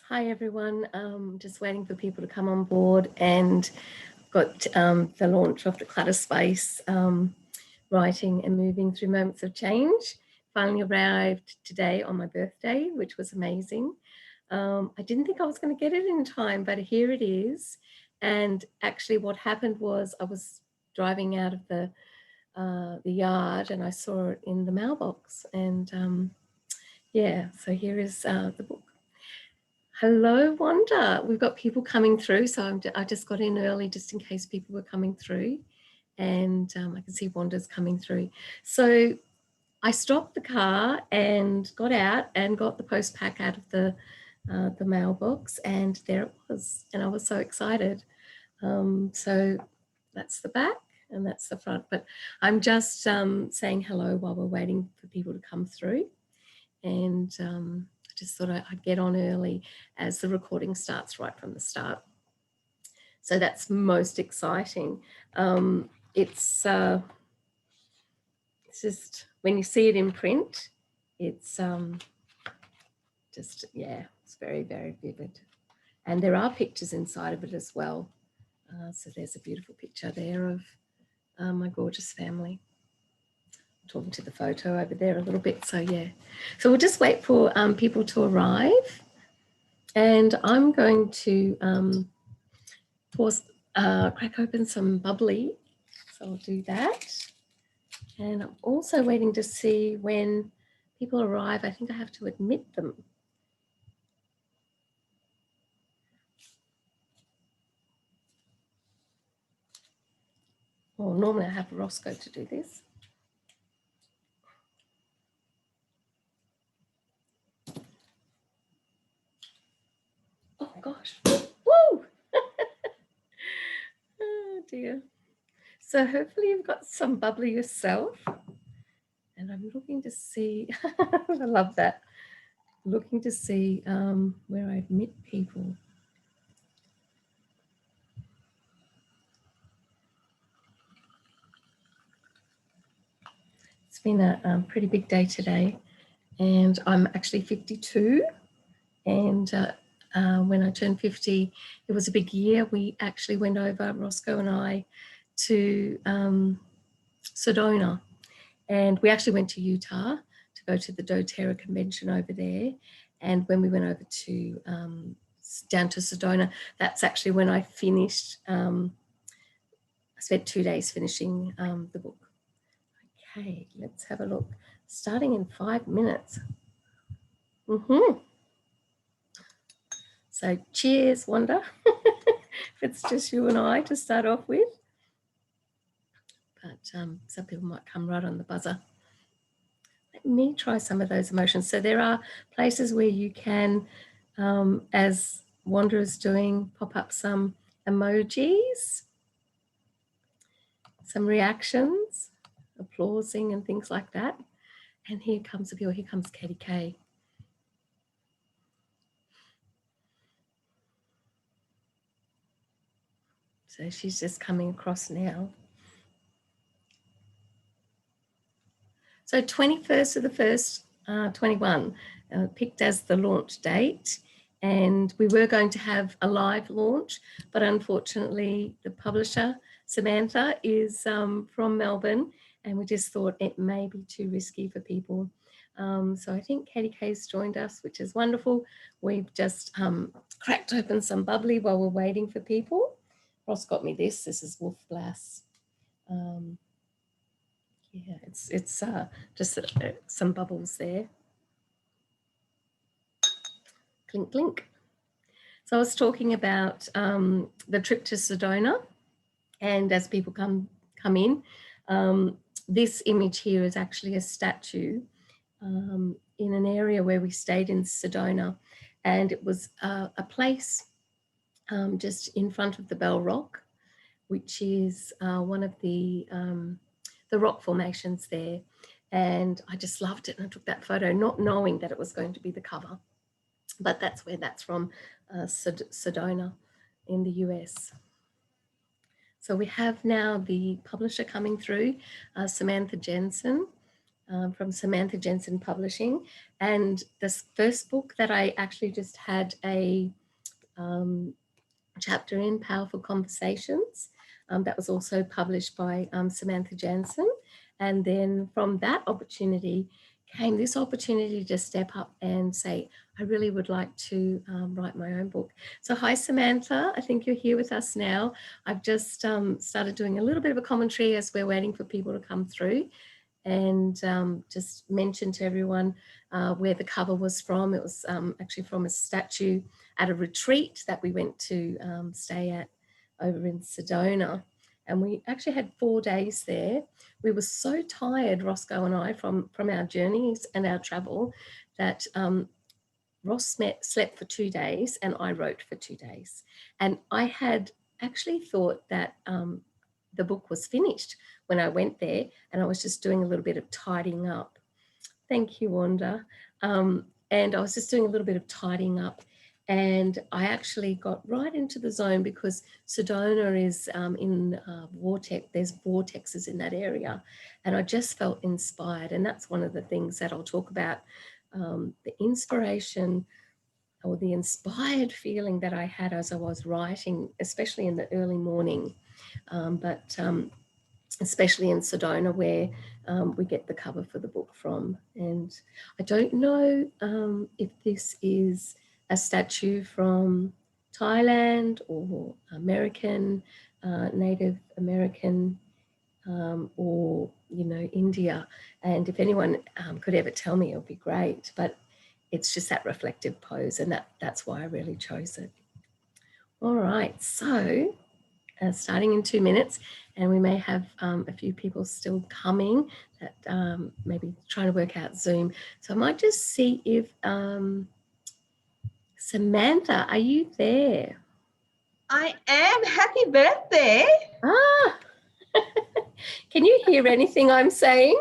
Hi everyone, just waiting for people to come on board, and got the launch of the Clutter space, writing and moving through moments of change. Finally arrived today on my birthday, which was amazing. I didn't think I was going to get it in time, but here it is. And actually what happened was I was driving out of the yard and I saw it in the mailbox, and yeah, so here is the book. Hello, Wanda. We've got people coming through, so I just got in early just in case people were coming through, and I can see Wanda's coming through. So I stopped the car and got out and got the post pack out of the mailbox, and there it was, and I was so excited. So that's the back and that's the front, but I'm just saying hello while we're waiting for people to come through, and I just thought I'd get on early as the recording starts right from the start. So that's most exciting. It's just, when you see it in print, it's just, yeah, it's very, very vivid. And there are pictures inside of it as well. So there's a beautiful picture there of my gorgeous family. Talking to the photo over there a little bit, so yeah. So we'll just wait for people to arrive, and I'm going to crack open some bubbly, so I'll do that. And I'm also waiting to see when people arrive. I think I have to admit them. Well, normally I have Roscoe to do this. Oh gosh, woo! Oh dear. So hopefully you've got some bubbly yourself. And I'm looking to see, I love that, looking to see where I admit people. It's been a pretty big day today, and I'm actually 52, and when I turned 50, it was a big year. We actually went over, Roscoe and I, to Sedona, and we actually went to Utah to go to the doTERRA convention over there. And when we went over to down to Sedona, that's actually when I finished. I spent 2 days finishing the book. Okay, let's have a look. Starting in 5 minutes. So cheers, Wanda. It's just you and I to start off with. But some people might come right on the buzzer. Let me try some of those emotions. So there are places where you can, as Wanda is doing, pop up some emojis, some reactions, applauding and things like that. And here comes Katie K. So she's just coming across now. So 21st of the 1st, 21, picked as the launch date. And we were going to have a live launch, but unfortunately the publisher, Samantha, is from Melbourne, and we just thought it may be too risky for people. So I think Katie K's joined us, which is wonderful. We've just cracked open some bubbly while we're waiting for people. Ross got me this. This is Wolf Blass. Yeah, it's just some bubbles there. Clink, clink. So I was talking about the trip to Sedona, and as people come in, this image here is actually a statue in an area where we stayed in Sedona, and it was a place just in front of the Bell Rock, which is one of the rock formations there. And I just loved it, and I took that photo not knowing that it was going to be the cover. But that's where that's from, Sedona in the US. So we have now the publisher coming through, Samantha Jensen. from Samantha Jensen Publishing. And this first book that I actually just had a chapter in, Powerful Conversations, that was also published by Samantha Jensen. And then from that opportunity came this opportunity to step up and say, I really would like to write my own book. So hi, Samantha, I think you're here with us now. I've just started doing a little bit of a commentary as we're waiting for people to come through, and just mention to everyone where the cover was from. It was actually from a statue at a retreat that we went to stay at over in Sedona. And we actually had 4 days there. We were so tired, Roscoe and I, from our journeys and our travel, that Ross slept for 2 days and I wrote for 2 days. And I had actually thought that the book was finished when I went there, and I was just doing a little bit of tidying up. Thank you, Wanda. And I was just doing a little bit of tidying up, and I actually got right into the zone because Sedona is in vortex. There's vortexes in that area, and I just felt inspired. And that's one of the things that I'll talk about, the inspiration or the inspired feeling that I had as I was writing, especially in the early morning, but especially in Sedona, where we get the cover for the book from. And I don't know if this is a statue from Thailand or American, Native American, or, you know, India. And if anyone could ever tell me, it would be great. But it's just that reflective pose, and that's why I really chose it. All right, so starting in 2 minutes, and we may have a few people still coming that maybe trying to work out Zoom. So I might just see if Samantha, are you there? I am. Happy birthday. Ah, can you hear anything I'm saying?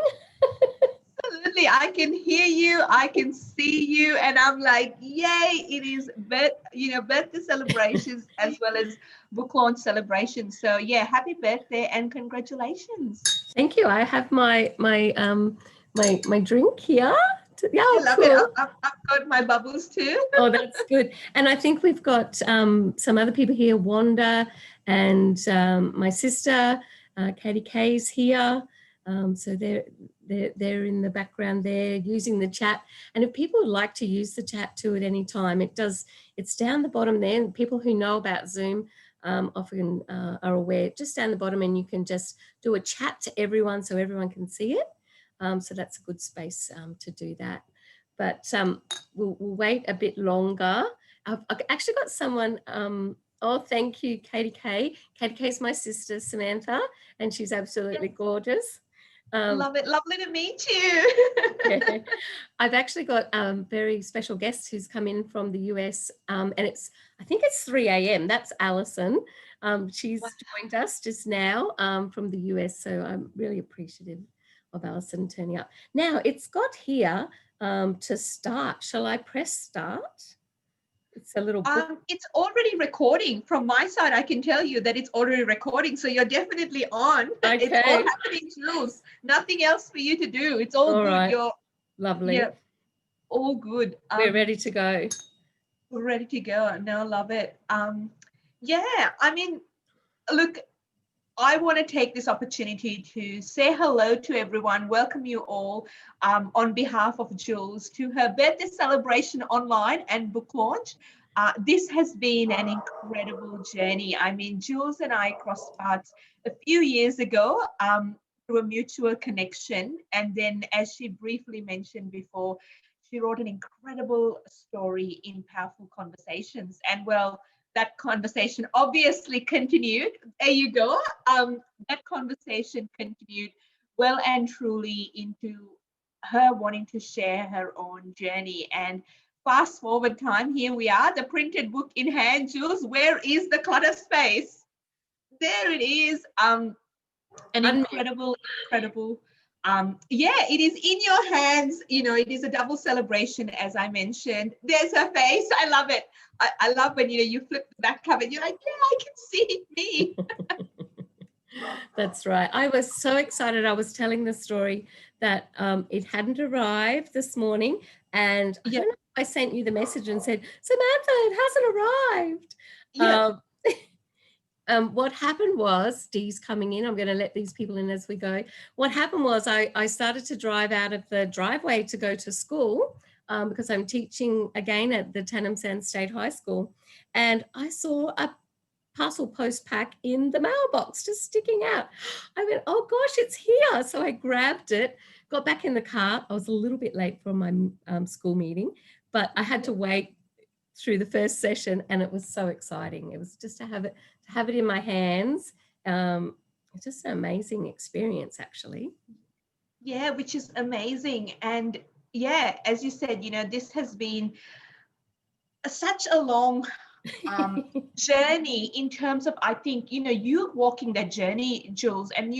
Absolutely. I can hear you. I can see you. And I'm like, yay, it is birthday celebrations as well as book launch celebrations. So yeah, happy birthday and congratulations. Thank you. I have my drink here. Yeah, I love cool. it. I've got my bubbles too. Oh, that's good. And I think we've got some other people here, Wanda and my sister, Katie Kay's here. So they're in the background there using the chat. And if people would like to use the chat too at any time, it's down the bottom there. And people who know about Zoom often are aware, just down the bottom, and you can just do a chat to everyone so everyone can see it. So that's a good space to do that. But we'll wait a bit longer. I've actually got someone, oh, thank you, Katie Kay. Katie Kay's my sister, Samantha, and she's absolutely gorgeous. Love it. Lovely to meet you. Yeah. I've actually got very special guests who's come in from the US, and I think it's 3 a.m. That's Alison. She's joined us just now from the US, so I'm really appreciative of Alison turning up. Now it's got here to start. Shall I press start? It's a little it's already recording. From my side, I can tell you that it's already recording. So you're definitely on. Okay. It's all happening, Jules. Nothing else for you to do. It's all good. Right. You're lovely. Yeah, all good. We're ready to go. We're ready to go. No, love it. Yeah, I mean, look, I want to take this opportunity to say hello to everyone, welcome you all on behalf of Jules to her birthday celebration online and book launch. This has been an incredible journey. I mean, Jules and I crossed paths a few years ago through a mutual connection. And then, as she briefly mentioned before, she wrote an incredible story in Powerful Conversations. And well, that conversation obviously continued. There you go. That conversation continued well and truly into her wanting to share her own journey. And fast forward time, here we are, the printed book in hand. Jules, where is the clutter space? There it is. An incredible yeah, it is in your hands. You know, it is a double celebration, as I mentioned. There's her face. I love it. I love when you flip the back cover and you're like, yeah, I can see me. That's right. I was so excited. I was telling the story that it hadn't arrived this morning, and I Yeah, don't know if I sent you the message and said, Samantha, it hasn't arrived. yeah, What happened was, Dee's coming in. I'm going to let these people in as we go. What happened was I started to drive out of the driveway to go to school because I'm teaching again at the Tannum Sands State High School. And I saw a parcel post pack in the mailbox just sticking out. I went, oh gosh, it's here. So I grabbed it, got back in the car. I was a little bit late for my school meeting, but I had to wait through the first session, and it was so exciting. It was just to have it in my hands. It's just an amazing experience, actually. yeah, which is amazing. And yeah, as you said, this has been such a long journey in terms of, I think, you walking that journey, Jules. And,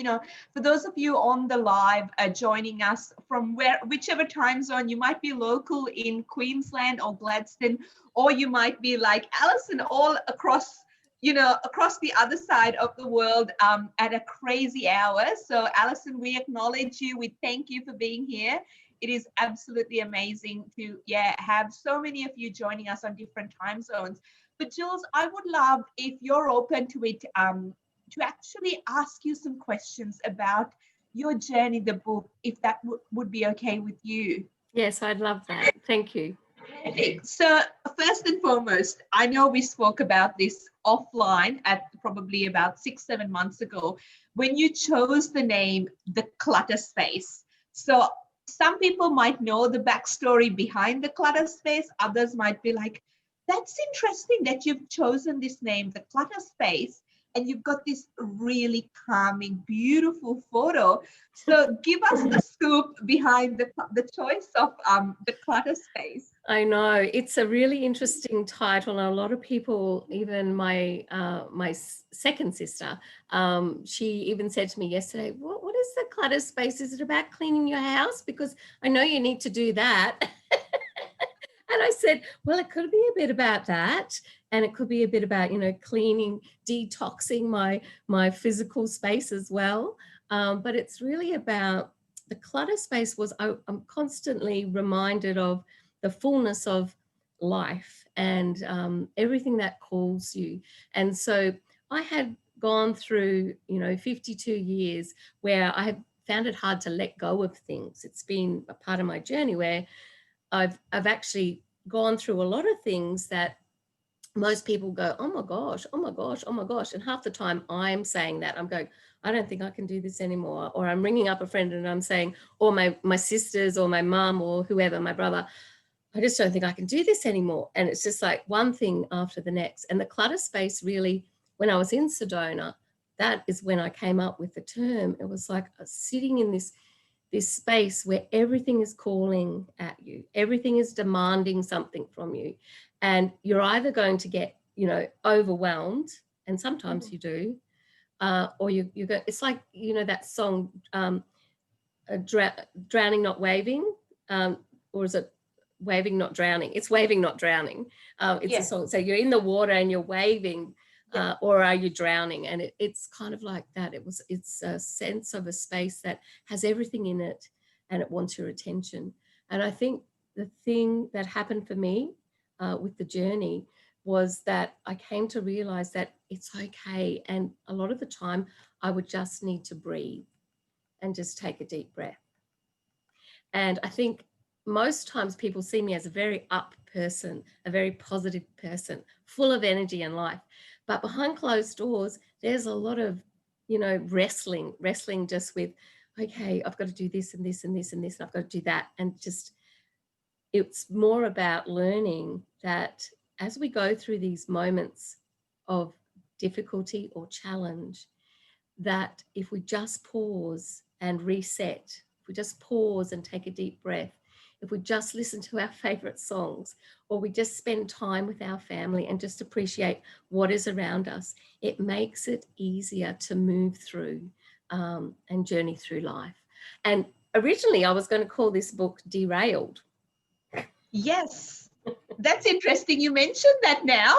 for those of you on the live joining us from whichever time zone, you might be local in Queensland or Gladstone, or you might be like Alison all across the other side of the world at a crazy hour. So Alison, we acknowledge you. We thank you for being here. It is absolutely amazing to have so many of you joining us on different time zones. But Jules, I would love if you're open to it, to actually ask you some questions about your journey, the book, if that would be okay with you. Yes, I'd love that. Thank you. Okay. So first and foremost, I know we spoke about this offline at probably about 6-7 months ago when you chose the name The Clutter Space. So some people might know the backstory behind The Clutter Space. Others might be like, that's interesting that you've chosen this name, The Clutter Space, and you've got this really calming, beautiful photo. So give us the scoop behind the choice of The Clutter Space. I know it's a really interesting title, and a lot of people, even my second sister, she even said to me yesterday, "What is the clutter space? Is it about cleaning your house? Because I know you need to do that." And I said, well, it could be a bit about that, and it could be a bit about cleaning, detoxing my physical space as well. But it's really about the clutter space. I'm constantly reminded of the fullness of life and everything that calls you. And so I had gone through 52 years where I have found it hard to let go of things. It's been a part of my journey where I've actually gone through a lot of things that most people go, oh my gosh, oh my gosh, oh my gosh. And half the time I'm saying that, I'm going, I don't think I can do this anymore. Or I'm ringing up a friend and I'm saying, or my sisters or my mum or whoever, my brother, I just don't think I can do this anymore. And it's just like one thing after the next. And the clutter space really, when I was in Sedona, that is when I came up with the term. It was like sitting in this space where everything is calling at you, everything is demanding something from you, and you're either going to get overwhelmed, and sometimes you do, or you go. It's like that song, drowning not waving, or is it waving not drowning? It's waving not drowning. It's a song. So you're in the water and you're waving. Or are you drowning? And it's kind of like that. It's a sense of a space that has everything in it, and it wants your attention. And I think the thing that happened for me with the journey was that I came to realize that it's okay. And a lot of the time I would just need to breathe and just take a deep breath. And I think most times people see me as a very up person, a very positive person, full of energy and life. But behind closed doors, there's a lot of, wrestling just with, okay, I've got to do this and this and this and this, and I've got to do that. And just, it's more about learning that as we go through these moments of difficulty or challenge, that if we just pause and reset, if we just pause and take a deep breath, if we just listen to our favorite songs, or we just spend time with our family and just appreciate what is around us, it makes it easier to move through and journey through life. And originally I was going to call this book Derailed. Yes, that's interesting. You mentioned that now.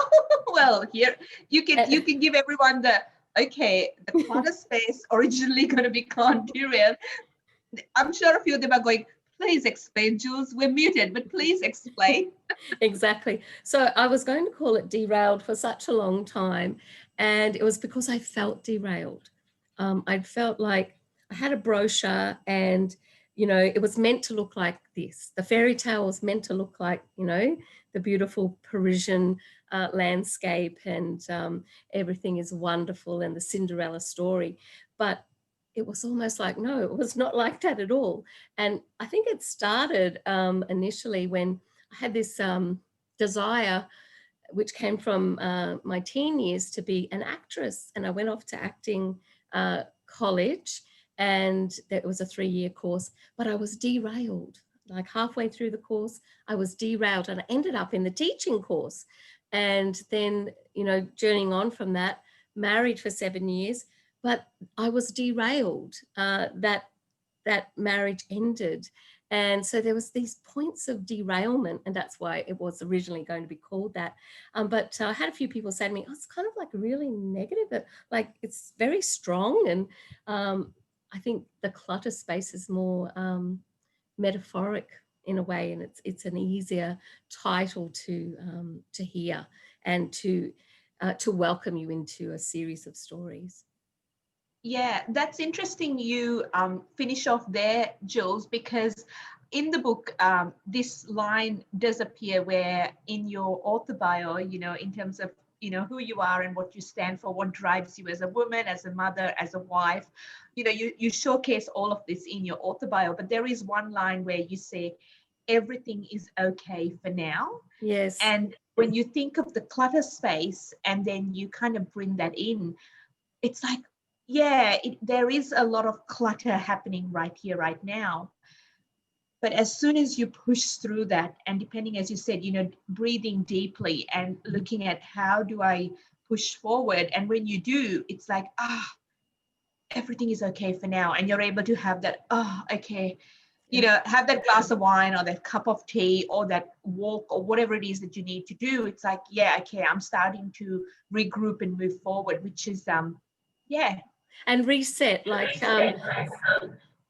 Well, here you can give everyone okay, the clutter space originally going to be called derail. I'm sure a few of them are going, please explain, Jules. We're muted, but please explain. Exactly. So I was going to call it derailed for such a long time, and it was because I felt derailed. I'd felt like I had a brochure, and it was meant to look like this. The fairy tale was meant to look like the beautiful Parisian landscape, and everything is wonderful, and the Cinderella story. But it was almost like, no, it was not like that at all. And I think it started initially when I had this desire, which came from my teen years, to be an actress. And I went off to acting college, and it was a 3-year course, but I was derailed. Like halfway through the course, I was derailed, and I ended up in the teaching course. And then, journeying on from that, married for 7 years, but I was derailed. That marriage ended. And so there was these points of derailment, and that's why it was originally going to be called that. But I had a few people say to me, oh, it's kind of like really negative, but like it's very strong. And I think the clutter space is more metaphoric in a way, and it's an easier title to hear and to welcome you into a series of stories. Yeah, that's interesting you finish off there, Jules, because in the book, this line does appear where in your author bio, in terms of, who you are and what you stand for, what drives you as a woman, as a mother, as a wife, you showcase all of this in your author bio. But there is one line where you say, everything is okay for now. Yes. And when you think of the clutter space and then you kind of bring that in, it's like, yeah, there is a lot of clutter happening right here, right now. But as soon as you push through that, and depending, as you said, breathing deeply and looking at how do I push forward, and when you do, it's like, everything is okay for now. And you're able to have that, okay, have that glass of wine or that cup of tea or that walk or whatever it is that you need to do. It's like, yeah, okay, I'm starting to regroup and move forward, which is, yeah. And reset, like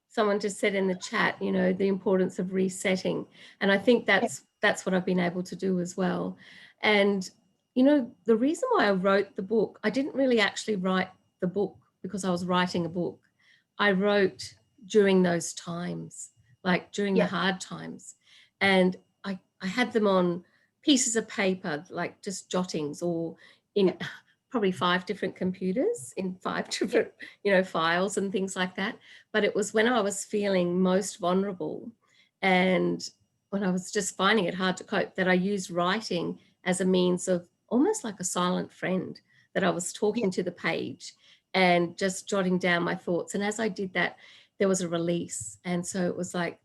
someone just said in the chat, the importance of resetting. And I think that's what I've been able to do as well. And, the reason why I wrote the book, I didn't really actually write the book because I was writing a book. I wrote during those times, like during the hard times. And I had them on pieces of paper, like just jottings, or in probably 5 different computers in 5 different, files and things like that. But it was when I was feeling most vulnerable and when I was just finding it hard to cope that I used writing as a means of almost like a silent friend, that I was talking to the page and just jotting down my thoughts. And as I did that, there was a release. And so it was like,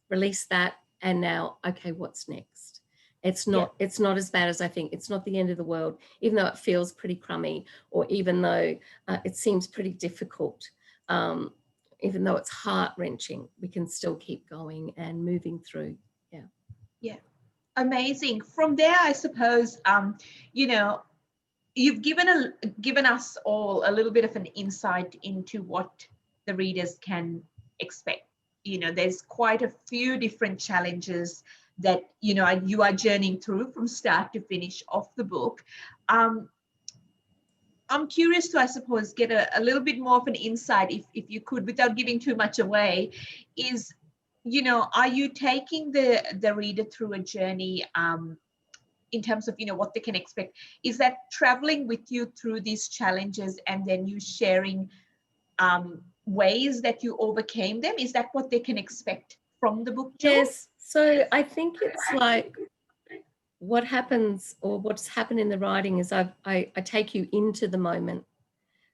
release that. And now, okay, what's next? It's not as bad as I think. It's not the end of the world, even though it feels pretty crummy, or even though it seems pretty difficult. Even though it's heart-wrenching, we can still keep going and moving through. Yeah. Amazing. From there, I suppose, you've given us all a little bit of an insight into what the readers can expect. There's quite a few different challenges that you are journeying through from start to finish of the book. I'm curious to, I suppose, get a little bit more of an insight, if you could, without giving too much away, is, are you taking the reader through a journey in terms of, what they can expect? Is that traveling with you through these challenges and then you sharing ways that you overcame them? Is that what they can expect from the book, Jules? Yes. So I think it's like what happens, or what's happened in the writing, is I take you into the moment.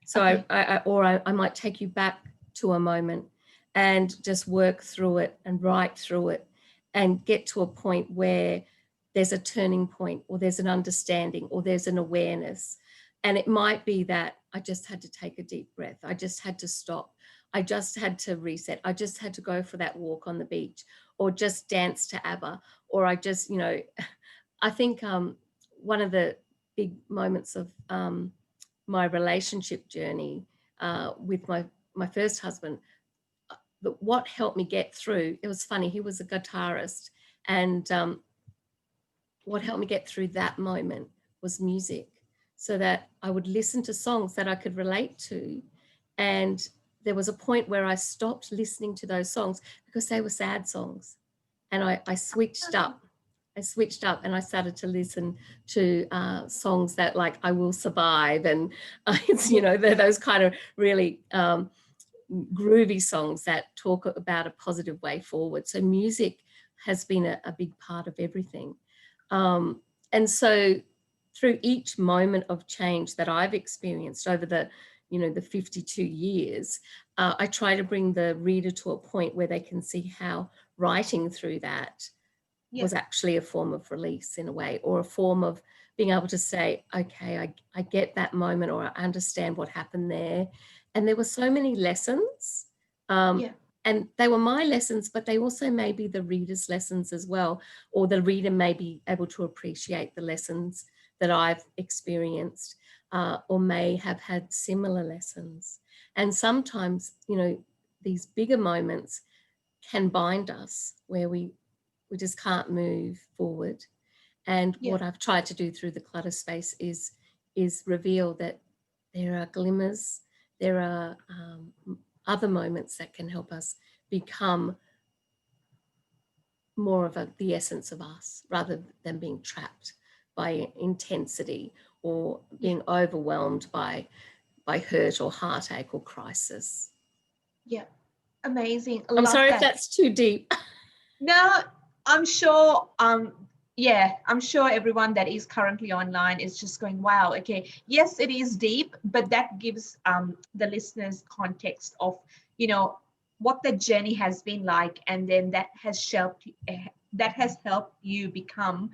So okay. I might take you back to a moment and just work through it and write through it and get to a point where there's a turning point, or there's an understanding, or there's an awareness. And it might be that I just had to take a deep breath. I just had to stop. I just had to reset. I just had to go for that walk on the beach, or just dance to ABBA, or I just, I think one of the big moments of my relationship journey with my first husband, what helped me get through, it was funny, he was a guitarist, and what helped me get through that moment was music, so that I would listen to songs that I could relate to. And there was a point where I stopped listening to those songs because they were sad songs. And I switched up. I switched up and I started to listen to songs that, like, I Will Survive, and it's, you know, those kind of really groovy songs that talk about a positive way forward. So music has been a big part of everything. And so through each moment of change that I've experienced over the, you know, the 52 years, I try to bring the reader to a point where they can see how writing through that was actually a form of release in a way, or a form of being able to say, okay, I get that moment, or I understand what happened there. And there were so many lessons. And they were my lessons, but they also may be the reader's lessons as well, or the reader may be able to appreciate the lessons that I've experienced, or may have had similar lessons. And sometimes, you know, these bigger moments can bind us where we just can't move forward. And what I've tried to do through the Clutter space is reveal that there are glimmers, there are other moments that can help us become more of the essence of us, rather than being trapped by intensity, or being overwhelmed by hurt or heartache or crisis. Yeah, amazing. I'm sorry if that's too deep. No, I'm sure. I'm sure everyone that is currently online is just going, wow, okay, yes, it is deep, but that gives the listeners context of, you know, what the journey has been like, and then that has helped you become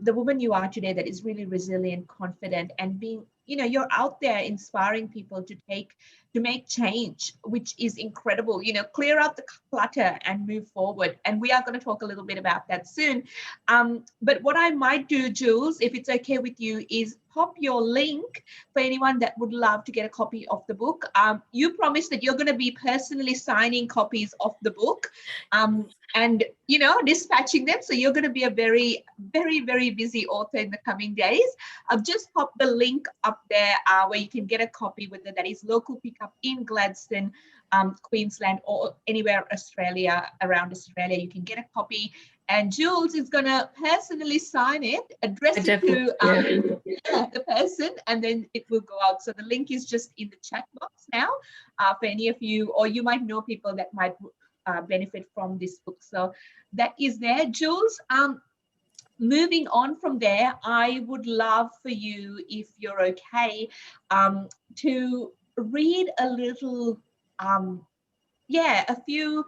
the woman you are today, that is really resilient, confident, and being, you know, you're out there inspiring people to make change, which is incredible. You know, clear out the clutter and move forward. And we are going to talk a little bit about that soon. But what I might do, Jules, if it's okay with you, is pop your link for anyone that would love to get a copy of the book. You promised that you're going to be personally signing copies of the book, and, you know, dispatching them. So you're going to be a very, very, very busy author in the coming days. I've just popped the link up there where you can get a copy, whether that is local pickup in Gladstone, Queensland, or anywhere around Australia. You can get a copy. And Jules is going to personally sign it, address it to the person, and then it will go out. So the link is just in the chat box now for any of you, or you might know people that might benefit from this book. So that is there. Jules, moving on from there, I would love for you, if you're okay, to read a little, a few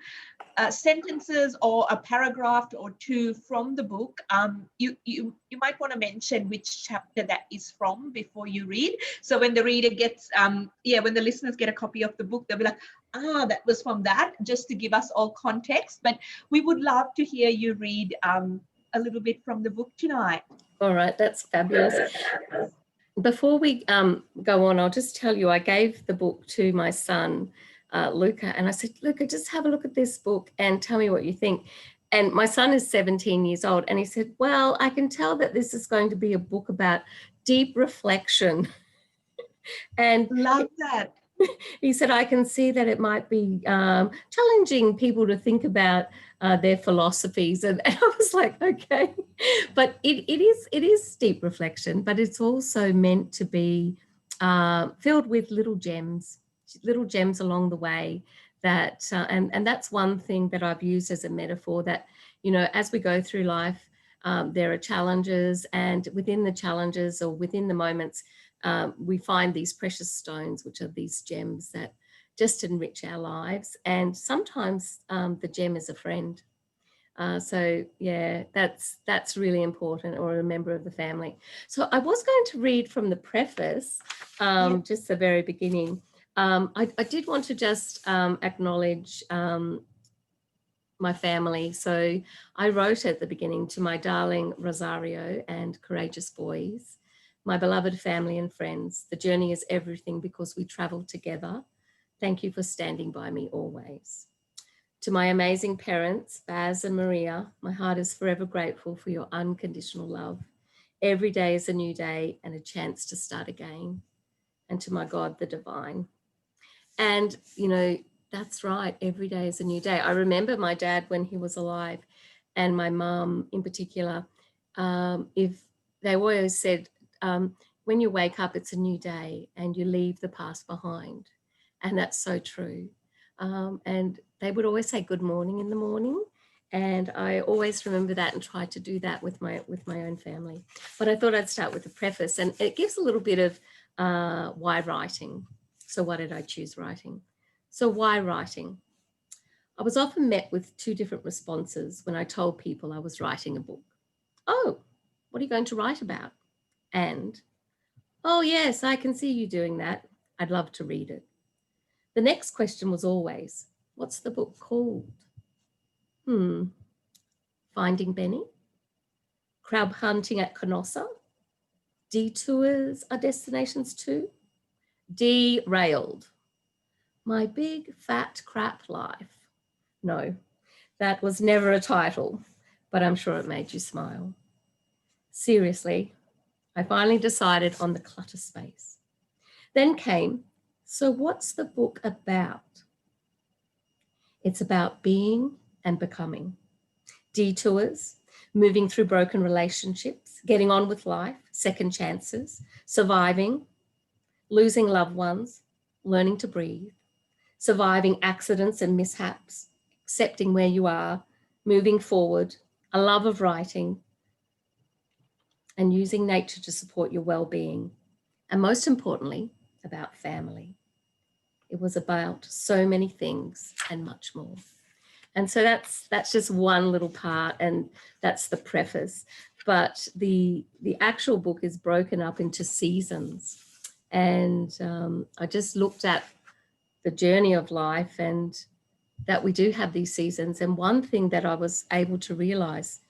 sentences or a paragraph or two from the book. You might want to mention which chapter that is from before you read. So when the reader gets, when the listeners get a copy of the book, they'll be like, that was from that, just to give us all context. But we would love to hear you read a little bit from the book tonight. All right, that's fabulous. Before we go on, I'll just tell you, I gave the book to my son, Luca, and I said, Luca, just have a look at this book and tell me what you think. And my son is 17 years old, and he said, well, I can tell that this is going to be a book about deep reflection. And love that. He said, I can see that it might be challenging people to think about their philosophies. And I was like, okay. But it is deep reflection, but it's also meant to be filled with little gems along the way. That and that's one thing that I've used as a metaphor, that, you know, as we go through life, there are challenges, and within the challenges, or within the moments, we find these precious stones, which are these gems that just enrich our lives. And sometimes the gem is a friend. So yeah, that's really important, or a member of the family. So I was going to read from the preface, just the very beginning. I did want to just acknowledge my family. So I wrote at the beginning, to my darling Rosario and courageous boys, My beloved family and friends, the journey is everything because we travel together. Thank you for standing by me always. To my amazing parents, Baz and Maria, my heart is forever grateful for your unconditional love. Every day is a new day and a chance to start again. And to my God, the divine. And, you know, that's right. Every day is a new day. I remember my dad when he was alive, and my mum in particular, if they always said, when you wake up, it's a new day and you leave the past behind. And that's so true. And they would always say good morning in the morning. And I always remember that and try to do that with my own family. But I thought I'd start with a preface, and it gives a little bit of why writing. So why did I choose writing? So why writing? I was often met with two different responses when I told people I was writing a book. Oh, what are you going to write about? And, oh yes, I can see you doing that. I'd love to read it. The next question was always, what's the book called? Finding Benny? Crab hunting at Canossa? Detours are destinations too? Derailed. My big fat crap life. No, that was never a title, but I'm sure it made you smile. Seriously, I finally decided on the clutter space. Then came, so what's the book about? It's about being and becoming. Detours, moving through broken relationships, getting on with life, second chances, surviving, losing loved ones, learning to breathe, surviving accidents and mishaps, accepting where you are, moving forward, a love of writing, and using nature to support your well-being. And most importantly, about family. It was about so many things and much more. And so that's just one little part, and that's the preface. But the actual book is broken up into seasons. And I just looked at the journey of life and that we do have these seasons. And one thing that I was able to realize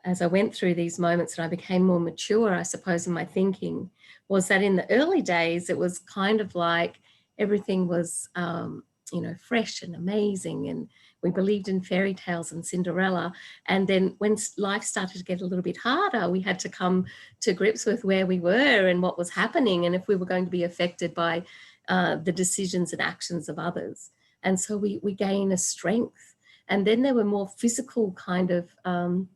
as I went through these moments and I became more mature, I suppose, in my thinking, was that in the early days, it was kind of like everything was, you know, fresh and amazing. And we believed in fairy tales and Cinderella. And then when life started to get a little bit harder, we had to come to grips with where we were and what was happening, and if we were going to be affected by the decisions and actions of others. And so we gain a strength. And then there were more physical kind of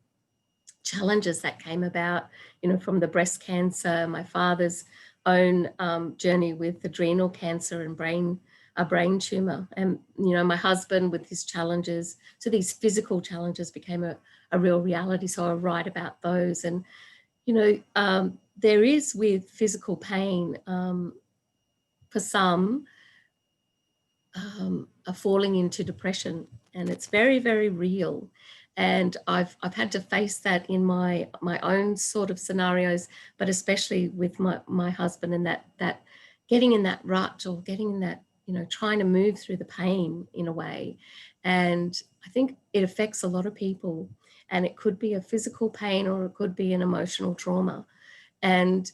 challenges that came about, you know, from the breast cancer, my father's own journey with adrenal cancer and a brain tumor, and, you know, my husband with his challenges. So these physical challenges became a real reality. So I write about those. And, you know, there is with physical pain, for some, a falling into depression, and it's very, very real. And I've had to face that in my own sort of scenarios, but especially with my husband, and that getting in that rut, or getting in that, you know, trying to move through the pain in a way. And I think it affects a lot of people, and it could be a physical pain or it could be an emotional trauma. And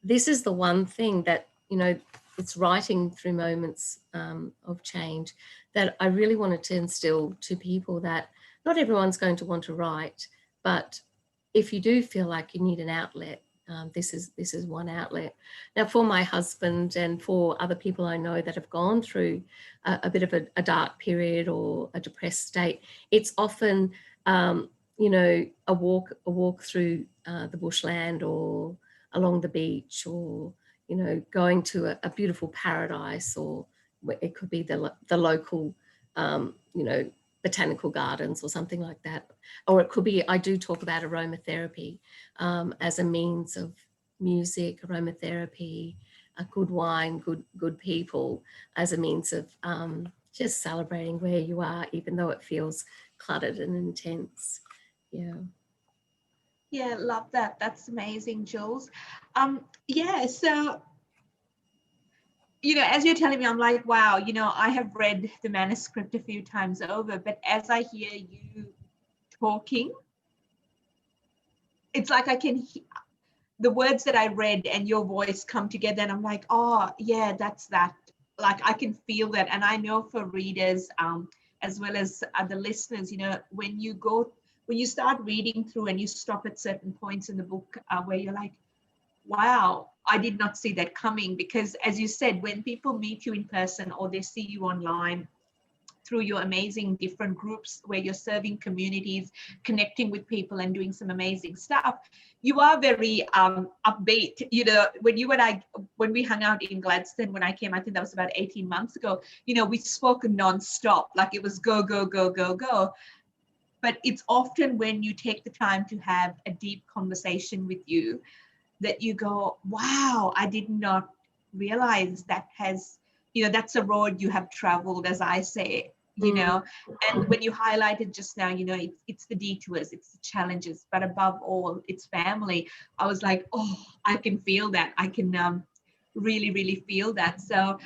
this is the one thing that, you know, it's writing through moments of change that I really wanted to instill to people, that not everyone's going to want to write, but if you do feel like you need an outlet, this is one outlet. Now, for my husband and for other people I know that have gone through a bit of a dark period or a depressed state, it's often, you know, a walk through the bushland, or along the beach, or, you know, going to a beautiful paradise, or it could be the local, you know, botanical gardens or something like that. Or it could be, I do talk about aromatherapy as a means of music, aromatherapy, a good wine, good people, as a means of just celebrating where you are, even though it feels cluttered and intense. Yeah. Yeah, love that. That's amazing, Jules. Yeah, so, you know, as you're telling me, I'm like, wow, you know, I have read the manuscript a few times over, but as I hear you talking, it's like I can the words that I read and your voice come together, and I'm like, oh yeah, that's that. Like I can feel that. And I know for readers, as well as the listeners, you know, when you start reading through and you stop at certain points in the book where you're like, wow, I did not see that coming. Because as you said, when people meet you in person or they see you online, through your amazing different groups where you're serving communities, connecting with people and doing some amazing stuff, you are very upbeat. You know, when we hung out in Gladstone, when I came, I think that was about 18 months ago, you know, we spoke nonstop, like it was go, go, go, go, go. But it's often when you take the time to have a deep conversation with you that you go, wow, I did not realize that has, you know, that's a road you have traveled, as I say, you know. And when you highlighted just now, you know, it's the detours, it's the challenges, but above all, it's family. I was like, oh, I can feel that. I can really, really feel that. So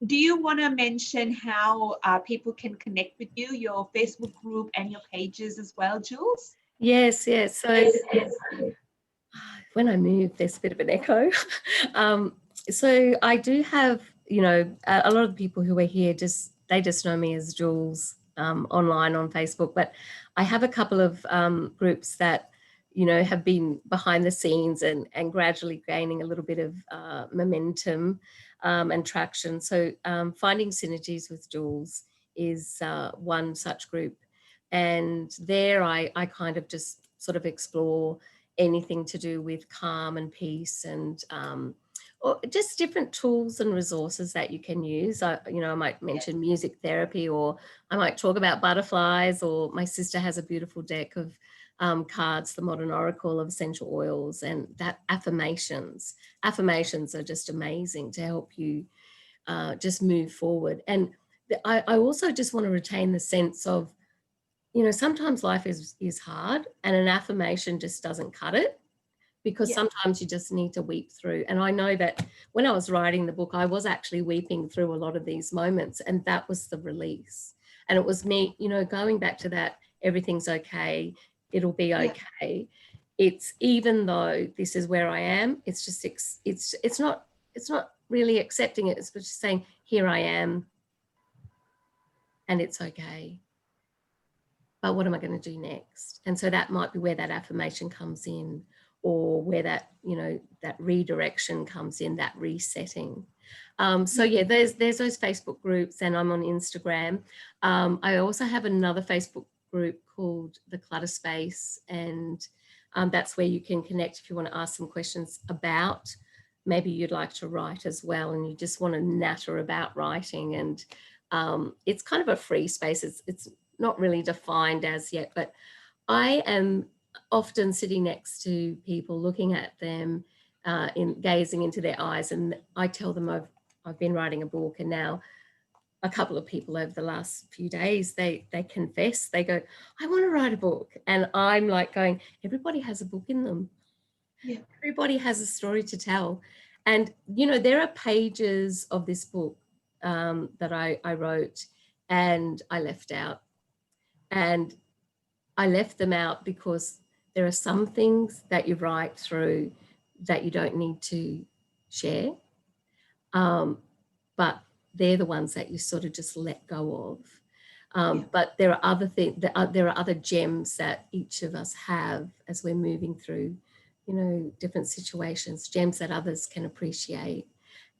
do you want to mention how people can connect with you, your Facebook group and your pages as well, Jules? Yes, yes. So when I move, there's a bit of an echo. So I do have, you know, a lot of the people who are here they just know me as Jules online on Facebook, but I have a couple of groups that, you know, have been behind the scenes and gradually gaining a little bit of momentum and traction. So Finding Synergies with Jules is one such group. And there I kind of just sort of explore anything to do with calm and peace and or just different tools and resources that you can use. You know, I might mention music therapy, or I might talk about butterflies, or my sister has a beautiful deck of cards, the Modern Oracle of Essential Oils, and that affirmations. Affirmations are just amazing to help you just move forward. And I also just want to retain the sense of, you know, sometimes life is hard and an affirmation just doesn't cut it, because sometimes you just need to weep through. And I know that when I was writing the book, I was actually weeping through a lot of these moments, and that was the release. And it was me, you know, going back to that, everything's okay, it'll be okay. It's, even though this is where I am, it's just, it's not really accepting it. It's just saying, here I am and it's okay. But what am I going to do next? And so that might be where that affirmation comes in, or where that, you know, that redirection comes in, that resetting. So yeah, there's those Facebook groups, and I'm on Instagram. I also have another Facebook group called the Clutter Space, and that's where you can connect if you want to ask some questions about, maybe you'd like to write as well, and you just want to natter about writing. And it's kind of a free space. It's not really defined as yet, but I am often sitting next to people, looking at them, gazing into their eyes, and I tell them I've been writing a book. And now a couple of people over the last few days, they confess, they go, I want to write a book. And I'm like going, everybody has a book in them. Yeah. Everybody has a story to tell. And, you know, there are pages of this book that I wrote and I left out. And I left them out because there are some things that you write through that you don't need to share. But they're the ones that you sort of just let go of. But there are other things, there are other gems that each of us have as we're moving through, you know, different situations, gems that others can appreciate.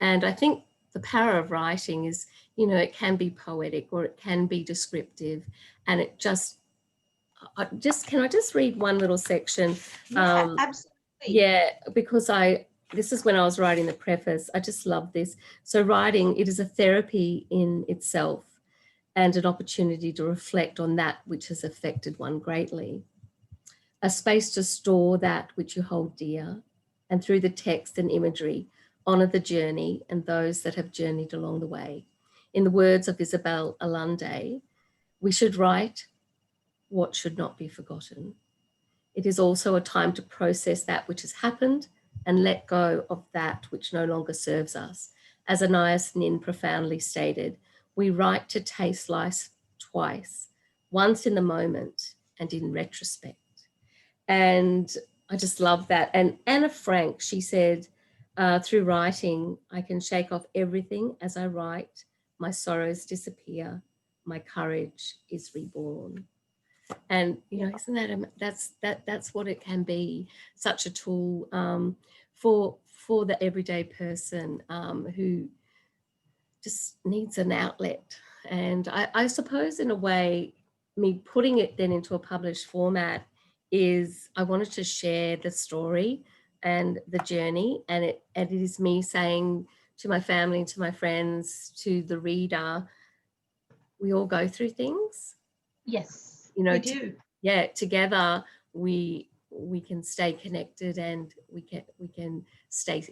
And I think the power of writing is, you know, it can be poetic or it can be descriptive, and it just, can I just read one little section? Yeah, absolutely. Yeah, because this is when I was writing the preface. I just love this. So writing, it is a therapy in itself and an opportunity to reflect on that which has affected one greatly. A space to store that which you hold dear, and through the text and imagery, honour the journey and those that have journeyed along the way. In the words of Isabel Allende, we should write what should not be forgotten. It is also a time to process that which has happened and let go of that which no longer serves us. As Anais Nin profoundly stated, we write to taste life twice, once in the moment and in retrospect. And I just love that. And Anna Frank, she said, through writing, I can shake off everything as I write. My sorrows disappear. My courage is reborn. And you know, isn't that's what it can be? Such a tool for the everyday person who just needs an outlet. And I suppose, in a way, me putting it then into a published format is I wanted to share the story and the journey, and it is me saying to my family, to my friends, to the reader, we all go through things. Yes, You know, we do. together we can stay connected, and we can stay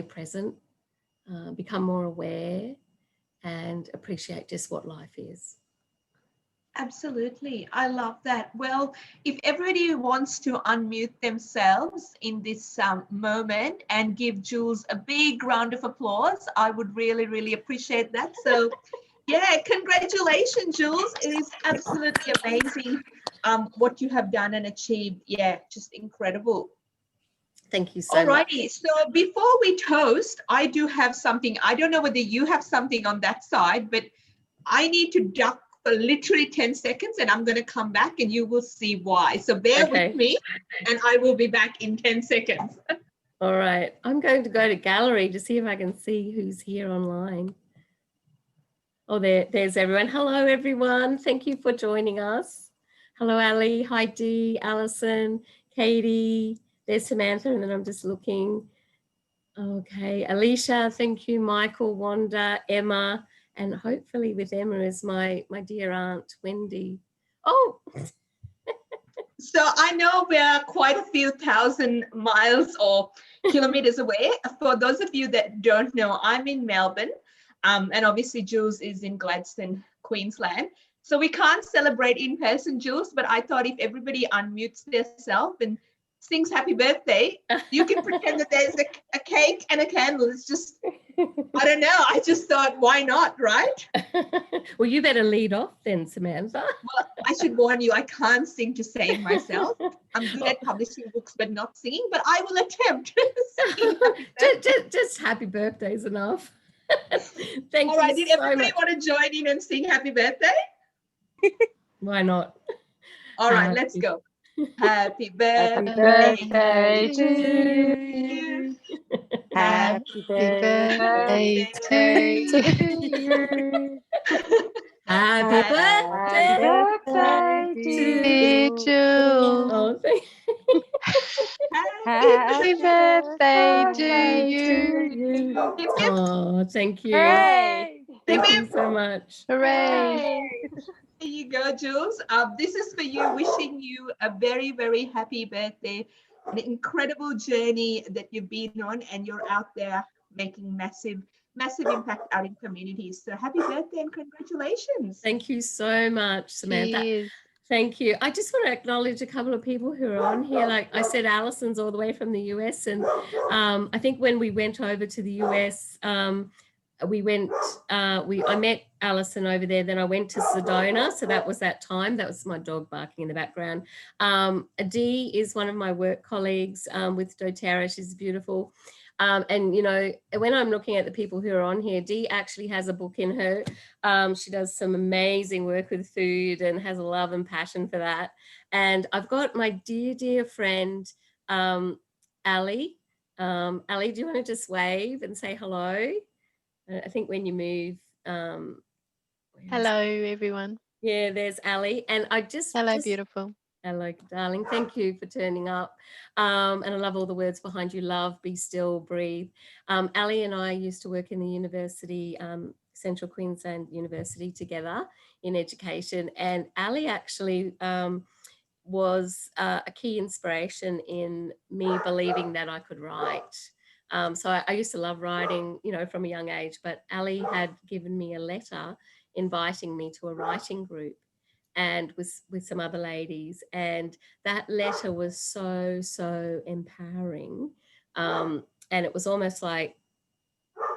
present, become more aware, and appreciate just what life is. Absolutely. I love that. Well, if everybody wants to unmute themselves in this moment and give Jules a big round of applause, I would really, really appreciate that. So, yeah, congratulations, Jules. It is absolutely amazing what you have done and achieved. Yeah, just incredible. Thank you so much. Alrighty, so before we toast, I do have something. I don't know whether you have something on that side, but I need to duck for literally 10 seconds and I'm going to come back and you will see why. So bear with me and I will be back in 10 seconds. All right. I'm going to go to gallery to see if I can see who's here online. Oh, there's everyone. Hello, everyone. Thank you for joining us. Hello, Ali. Hi, Dee, Alison, Katie. There's Samantha, and then I'm just looking. Okay, Alicia, thank you. Michael, Wanda, Emma, and hopefully with Emma is my dear aunt, Wendy. Oh, so I know we're quite a few thousand miles or kilometers away. For those of you that don't know, I'm in Melbourne, and obviously Jules is in Gladstone, Queensland. So we can't celebrate in person, Jules, but I thought if everybody unmutes themselves and sings happy birthday, you can pretend that there's a cake and a candle. It's just, I don't know. I just thought, why not, right? Well, you better lead off then, Samantha. Well, I should warn you, I can't sing to save myself. I'm good at publishing books, but not singing, but I will attempt just happy birthday is enough. Thank All right, you did so everybody much. want to join in and sing happy birthday? Why not? All right, let's go. Happy Happy birthday birthday to you. you. Happy Birthday to you. Happy birthday Dear to Jules. Oh, Happy birthday to you. oh, thank you. Hooray! Thank you so much. Hooray! There you go, Jules. This is for you, wishing you a very, very happy birthday. An incredible journey that you've been on, and you're out there making massive, massive impact out in communities. So happy birthday and congratulations. Thank you so much, Samantha. Cheers. Thank you. I just want to acknowledge a couple of people who are on here. Like I said, Alison's all the way from the US. And I think when we went over to the US, I met Alison over there. Then I went to Sedona. So that was that time. That was my dog barking in the background. Dee is one of my work colleagues with doTERRA. She's beautiful. And, you know, when I'm looking at the people who are on here, Dee actually has a book in her. She does some amazing work with food and has a love and passion for that. And I've got my dear, dear friend, Ali. Ali, do you want to just wave and say hello? I think when you move. Hello, everyone. Yeah, there's Ali. And I Hello, beautiful. Hello, darling. Thank you for turning up. And I love all the words behind you. Love, be still, breathe. Ali and I used to work in the university, Central Queensland University, together in education. And Ali actually was a key inspiration in me believing that I could write. So I used to love writing, you know, from a young age. But Ali had given me a letter inviting me to a writing group, and with some other ladies, and that letter was so empowering, and it was almost like,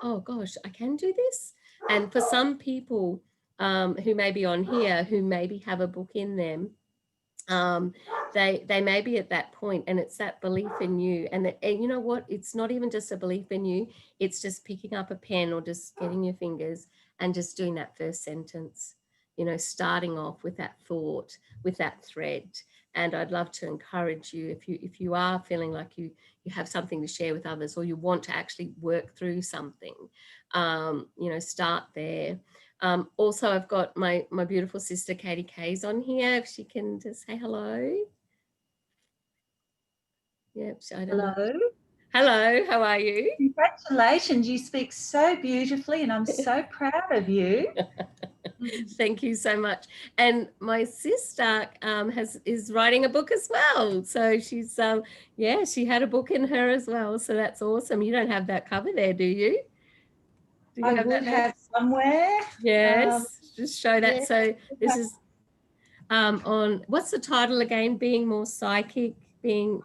oh gosh, I can do this. And for some people who may be on here who maybe have a book in them, they may be at that point, and it's that belief in you. And you know what, it's not even just a belief in you, it's just picking up a pen or just getting your fingers and just doing that first sentence, you know, starting off with that thought, with that thread. And I'd love to encourage you, if you are feeling like you have something to share with others, or you want to actually work through something, you know, start there. Also, I've got my beautiful sister Katie Kay's on here. If she can just say hello. Yep, I don't know. Hello. Hello, how are you? Congratulations, you speak so beautifully and I'm so proud of you. Thank you so much. And my sister is writing a book as well. So she's yeah, she had a book in her as well. So that's awesome. You don't have that cover there, do you? Do you I have would that have somewhere. Yes, just show that. Yeah. So this is on, what's the title again? Being more psychic, being...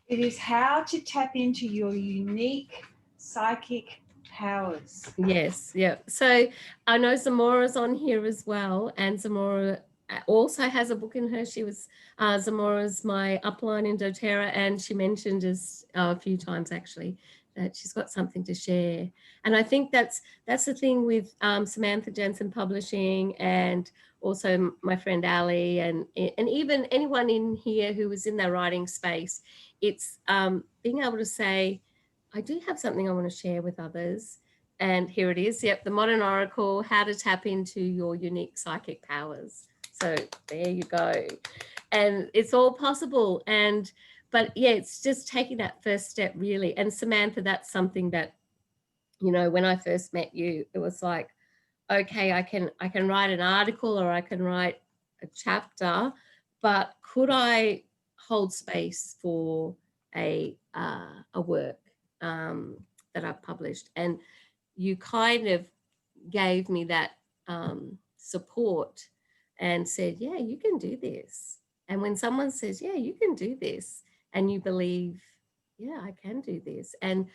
It is how to tap into your unique psychic powers. Yes, yeah. So I know Zamora's on here as well, and Zamora also has a book in her. She was Zamora's my upline in doTERRA, and she mentioned us a few times actually that she's got something to share. And I think that's the thing with Samantha Jensen Publishing, and also my friend Ali, and even anyone in here who was in their writing space. It's being able to say, I do have something I want to share with others. And here it is. Yep, the Modern Oracle, how to tap into your unique psychic powers. So there you go. And it's all possible. But yeah, it's just taking that first step really. And Samantha, that's something that, you know, when I first met you, it was like, okay, I can write an article or I can write a chapter, but could I hold space for a work that I've published? And you kind of gave me that support and said, yeah, you can do this. And when someone says, yeah, you can do this, and you believe, yeah, I can do this. And,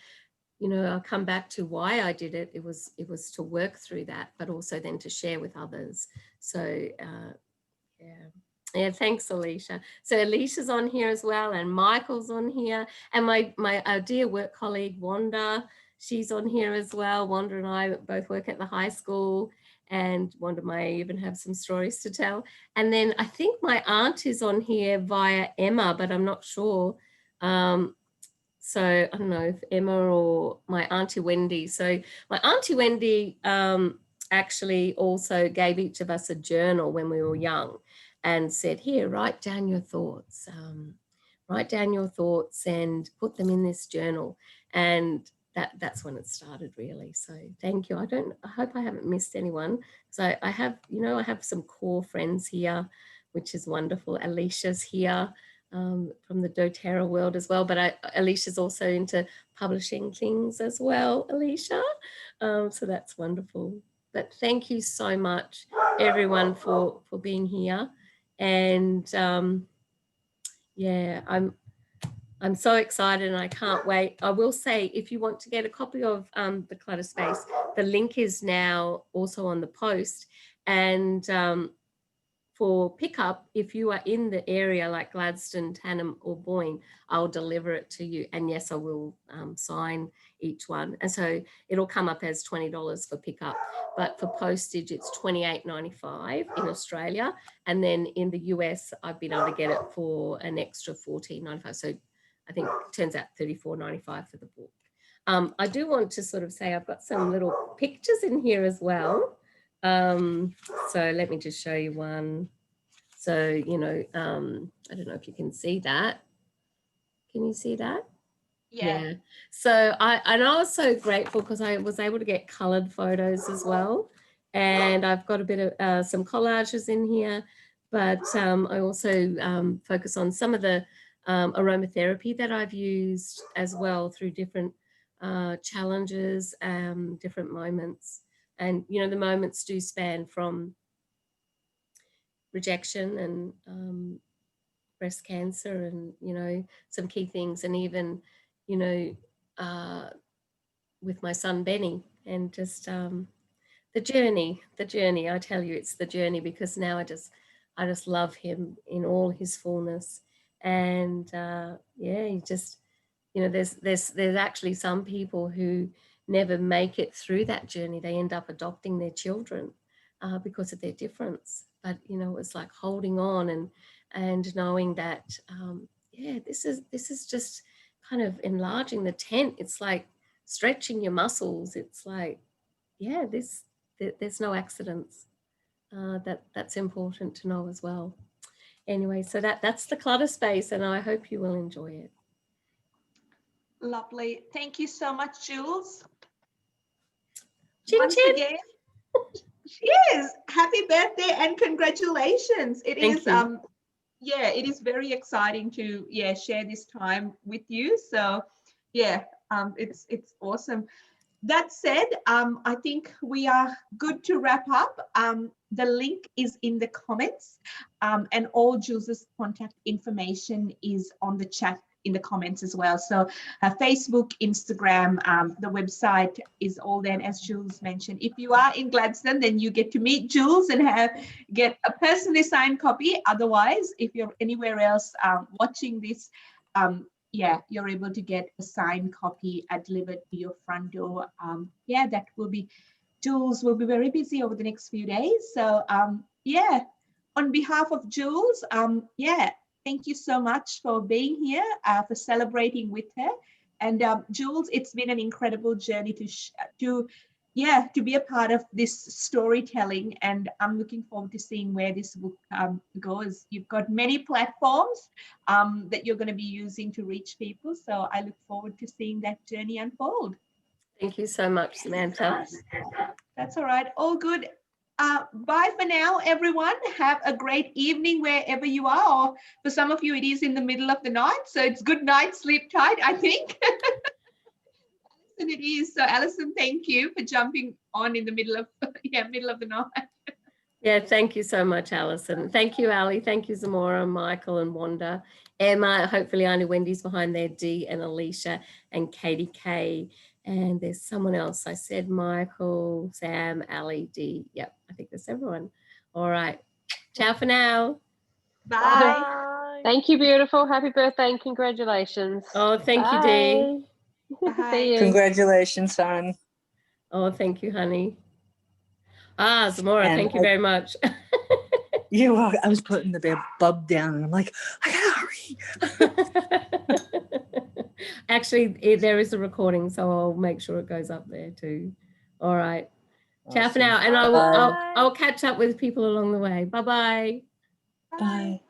you know, I'll come back to why I did it. It was to work through that, but also then to share with others. So, yeah, thanks, Alicia. So Alicia's on here as well, and Michael's on here, and my dear work colleague Wanda, she's on here as well. Wanda and I both work at the high school, and Wanda may even have some stories to tell. And then I think my aunt is on here via Emma, but I'm not sure. So I don't know if Emma or my Auntie Wendy. So my Auntie Wendy actually also gave each of us a journal when we were young, and said, here, write down your thoughts. Write down your thoughts and put them in this journal. And that's when it started really. So thank you. I hope I haven't missed anyone. So I have, you know, I have some core friends here, which is wonderful. Alicia's here from the doTERRA world as well, but Alicia's also into publishing things as well, Alicia. So that's wonderful. But thank you so much, everyone, for being here. And yeah, I'm so excited and I can't wait. I will say, if you want to get a copy of the Clutter Space, the link is now also on the post. And for pickup, if you are in the area like Gladstone, Tannum or Boyne, I'll deliver it to you. And yes, I will sign each one. And so it'll come up as $20 for pickup. But for postage, it's $28.95 in Australia. And then in the US, I've been able to get it for an extra $14.95. So I think it turns out $34.95 for the book. I do want to sort of say I've got some little pictures in here as well. So let me just show you one. So, you know, I don't know if you can see that. Can you see that? Yeah. So I was so grateful because I was able to get colored photos as well. And I've got a bit of some collages in here, but I also focus on some of the aromatherapy that I've used as well through different challenges, different moments. And, you know, the moments do span from rejection and breast cancer and, you know, some key things, and even, you know, with my son Benny, and just the journey, I tell you, it's the journey, because now I just love him in all his fullness. And yeah, he just, you know, there's actually some people who never make it through that journey. They end up adopting their children because of their difference. But, you know, it's like holding on and knowing that, yeah, this is just kind of enlarging the tent. It's like stretching your muscles. It's like, yeah, there's no accidents. That's important to know as well. Anyway, so that's the clutter space, and I hope you will enjoy it. Lovely. Thank you so much, Jules. Chin Once chin. again, cheers. Happy birthday and congratulations. It Thank is you. yeah, it is very exciting to share this time with you. So yeah, it's awesome. That said, I think we are good to wrap up. The link is in the comments, and all Jules's contact information is on the chat in the comments as well. So Facebook, Instagram, the website is all there, as Jules mentioned. If you are in Gladstone, then you get to meet Jules and get a personally signed copy. Otherwise, if you're anywhere else watching this, yeah, you're able to get a signed copy delivered to your front door. Yeah, that will be, Jules will be very busy over the next few days. So yeah, on behalf of Jules, yeah, thank you so much for being here, for celebrating with her. And Jules, it's been an incredible journey to be a part of this storytelling, and I'm looking forward to seeing where this book goes. You've got many platforms that you're going to be using to reach people, so I look forward to seeing that journey unfold. Thank you so much, Samantha. That's all right. All good. Bye for now, everyone. Have a great evening wherever you are. Or for some of you, it is in the middle of the night, so it's good night, sleep tight, I think. And it is. So Alison, thank you for jumping on in the middle of the night. Yeah, thank you so much, Alison. Thank you, Ali. Thank you, Zamora, Michael, and Wanda. Emma, hopefully Auntie Wendy's behind there, Dee and Alicia and Katie K. And there's someone else. I said Michael, Sam, Ali, Dee. Yep, I think that's everyone. All right. Ciao for now. Bye. Bye. Thank you, beautiful. Happy birthday and congratulations. Oh, thank you, Dee. Bye. See you. Congratulations, son. Oh, thank you, honey. Ah, Zamora, And thank you very much. You are, I was putting the bub down and I'm like, I gotta hurry. Actually, there is a recording, so I'll make sure it goes up there too. All right. Ciao for Awesome. now. And Bye. I'll catch up with people along the way. Bye-bye. Bye.